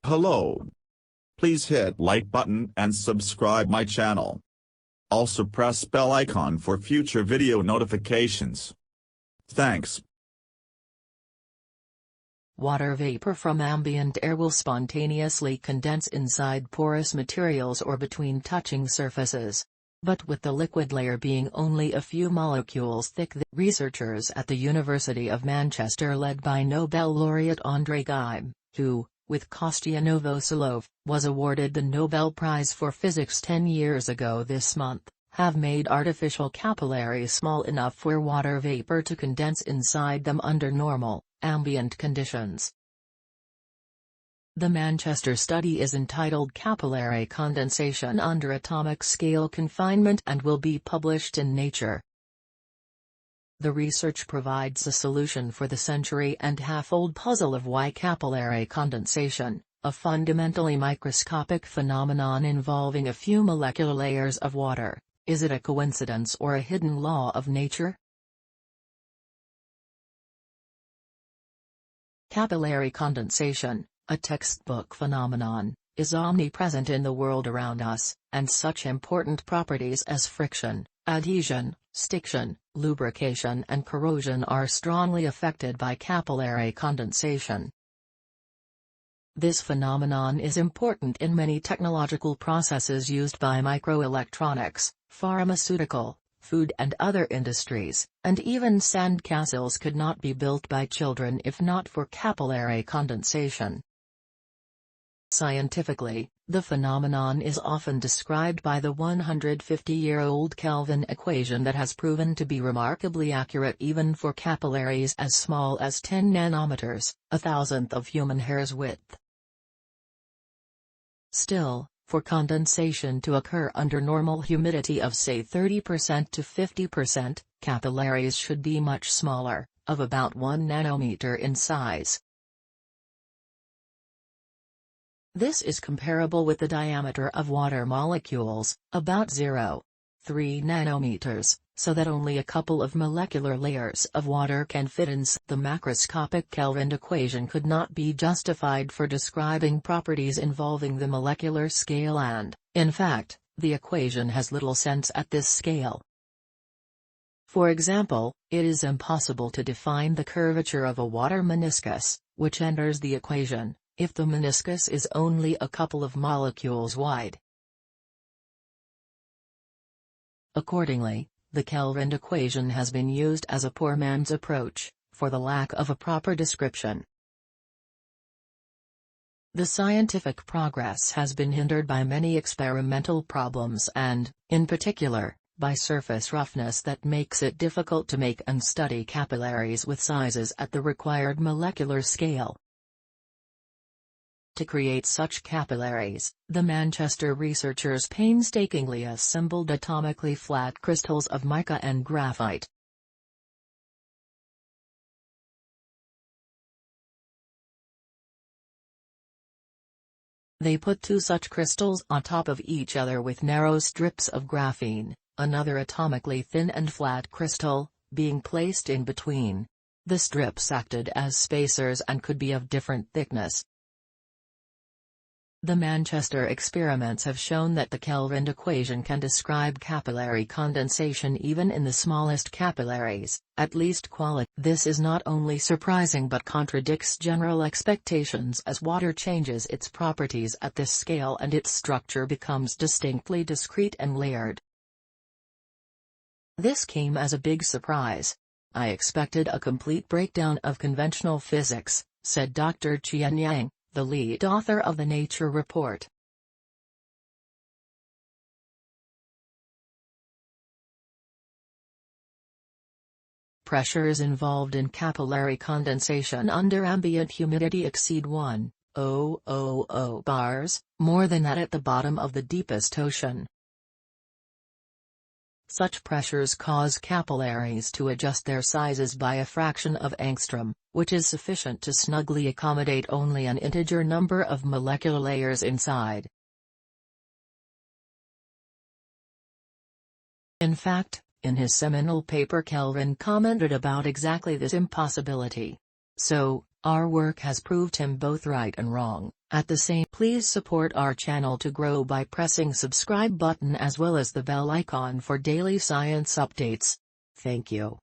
Hello. Please hit like button and subscribe my channel. Also press bell icon for future video notifications. Thanks. Water vapor from ambient air will spontaneously condense inside porous materials or between touching surfaces. But with the liquid layer being only a few molecules thick, the researchers at the University of Manchester, led by Nobel Laureate Andre Geim, who, with Kostya Novoselov, was awarded the Nobel Prize for Physics 10 years ago this month, have made artificial capillaries small enough for water vapor to condense inside them under normal, ambient conditions. The Manchester study is entitled Capillary Condensation under Atomic Scale Confinement and will be published in Nature. The research provides a solution for the century-and-a-half-old puzzle of why capillary condensation, a fundamentally microscopic phenomenon involving a few molecular layers of water, is it a coincidence or a hidden law of nature? Capillary condensation, a textbook phenomenon, is omnipresent in the world around us, and such important properties as friction, adhesion, stiction, lubrication and corrosion are strongly affected by capillary condensation. This phenomenon is important in many technological processes used by microelectronics, pharmaceutical, food and other industries, and even sandcastles could not be built by children if not for capillary condensation. Scientifically, the phenomenon is often described by the 150-year-old Kelvin equation that has proven to be remarkably accurate even for capillaries as small as 10 nanometers, a thousandth of human hair's width. Still, for condensation to occur under normal humidity of say 30% to 50%, capillaries should be much smaller, of about 1 nanometer in size. This is comparable with the diameter of water molecules, about 0.3 nanometers, so that only a couple of molecular layers of water can fit in. The macroscopic Kelvin equation could not be justified for describing properties involving the molecular scale and, in fact, the equation has little sense at this scale. For example, it is impossible to define the curvature of a water meniscus, which enters the equation, if the meniscus is only a couple of molecules wide. Accordingly, the Kelvin equation has been used as a poor man's approach, for the lack of a proper description. The scientific progress has been hindered by many experimental problems and, in particular, by surface roughness that makes it difficult to make and study capillaries with sizes at the required molecular scale. To create such capillaries, the Manchester researchers painstakingly assembled atomically flat crystals of mica and graphite. They put two such crystals on top of each other with narrow strips of graphene, another atomically thin and flat crystal, being placed in between. The strips acted as spacers and could be of different thickness. The Manchester experiments have shown that the Kelvin equation can describe capillary condensation even in the smallest capillaries, at least quality. This is not only surprising but contradicts general expectations, as water changes its properties at this scale and its structure becomes distinctly discrete and layered. This came as a big surprise. I expected a complete breakdown of conventional physics, said Dr. Qian Yang, the lead author of the Nature report. Pressures involved in capillary condensation under ambient humidity exceed 1,000 bars, more than that at the bottom of the deepest ocean. Such pressures cause capillaries to adjust their sizes by a fraction of angstrom, which is sufficient to snugly accommodate only an integer number of molecular layers inside. In fact, in his seminal paper Kelvin commented about exactly this impossibility. So, Our work has proved him both right and wrong. At the same, please support our channel to grow by pressing subscribe button as well as the bell icon for daily science updates. Thank you.